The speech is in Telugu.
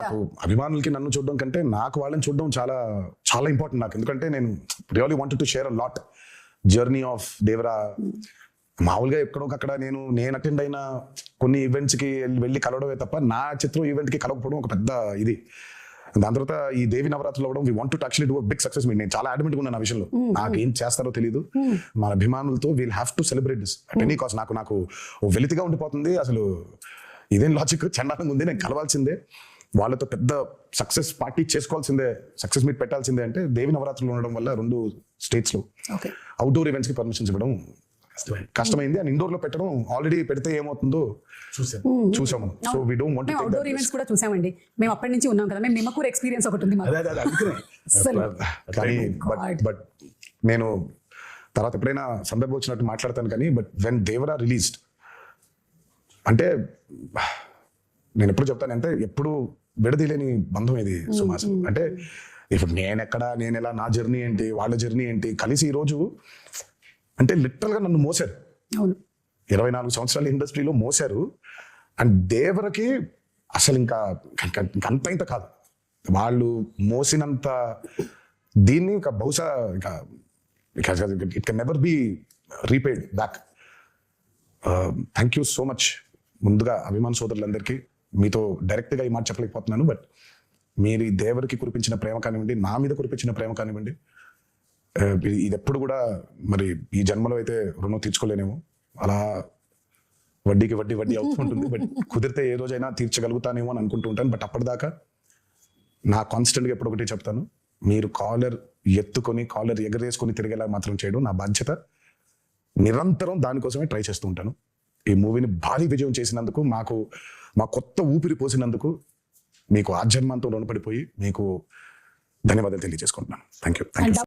నాకు అభిమానులకి నన్ను చూడడం కంటే నాకు వాళ్ళని చూడడం చాలా చాలా ఇంపార్టెంట్ నాకు. ఎందుకంటే నేను really wanted to share a lot journey of Devara. మామూలుగా ఎక్కడొకక్కడ నేను అటెండ్ అయిన కొన్ని ఈవెంట్స్కి వెళ్ళి కలవడమే తప్ప నా చిత్రం ఈవెంట్కి కలవకపోవడం ఒక పెద్ద ఇది. దాని తర్వాత ఈ దేవి నవరాత్రులు అవ్వడం we want to actually do big success meet. నేను చాలా అడ్మిట్ ఉన్నాను ఆ విషయంలో. నాకు ఏం చేస్తారో తెలియదు. మన అభిమానులతో we'll have to celebrate this at any cost. నాకు వెలితిగా ఉండిపోతుంది అసలు. ఇదేం లాజిక్, చండాలంగా ఉంది, నేను కలవాల్సిందే, వాళ్ళతో పెద్ద సక్సెస్ పార్టీ చేసుకోవాల్సిందే, సక్సెస్ మీట్ పెట్టాల్సిందే. అంటే దేవి నవరాత్రులు ఉండడం వల్ల 2 స్టేట్స్ లో అవుట్డోర్ ఈవెంట్స్ కి పర్మిషన్స్ ఇవ్వడం కష్టమైంది. అండ్ ఇండోర్ లో పెట్టడం ఆల్రెడీ పెడితే ఏమవుతుందో చూసాము. So we don't want to take outdoor events కూడా చూసామండి. మేము అప్పటి నుంచి ఉన్నాం కదా, మేము నిమ్మకూరు ఎక్స్పీరియన్స్ ఒకటి ఉంది మాకు. కానీ బట్ నేను తర్వాత ఎప్పుడైనా సందర్భం వచ్చినట్టు మాట్లాడతాను కానీ బట్ వెన్ దేవరా రిలీజ్డ్ అంటే నేను ఎప్పుడు చెప్తాను అంటే ఎప్పుడు విడదీలేని బంధం ఇది సుమాస్. అంటే ఇప్పుడు నేను ఎలా, నా జర్నీ ఏంటి, వాళ్ళ జర్నీ ఏంటి, కలిసి ఈరోజు అంటే లిటరల్ గా నన్ను మోసారు. 24 సంవత్సరాల ఇండస్ట్రీలో మోసారు. అండ్ దేవరకి అసలు ఇంకా ఇంత కాదు, వాళ్ళు మోసినంత దీన్ని ఇంకా బహుశా it can never be repaid back. Thank you so much. ముందుగా అభిమాన సోదరులందరికీ మీతో డైరెక్ట్గా ఈ మాట చెప్పలేకపోతున్నాను, బట్ మీరు ఈ దేవరికి కురిపించిన ప్రేమ కానివ్వండి, నా మీద కురిపించిన ప్రేమ కానివ్వండి, ఇది ఎప్పుడు కూడా మరి ఈ జన్మలో అయితే రుణం తీర్చుకోలేనేమో. అలా వడ్డీకి వడ్డీ అవుతుంటుంది. బట్ కుదిరితే ఏ రోజైనా తీర్చగలుగుతానేమో అని అనుకుంటూ ఉంటాను. బట్ అప్పటిదాకా నా కాన్స్టెంట్గా ఎప్పుడు ఒకటి చెప్తాను, మీరు కాలర్ ఎత్తుకొని కాలర్ ఎగరేసుకొని తిరిగేలా మాత్రం చేయడం నా బాధ్యత. నిరంతరం దానికోసమే ట్రై చేస్తూ ఉంటాను. ఈ మూవీని భారీ విజయం చేసినందుకు, మా కొత్త ఊపిరి పోసినందుకు మీకు ఆజన్మంతో రుణపడిపోయి మీకు ధన్యవాదాలు తెలియజేసుకుంటున్నాను. Thank you.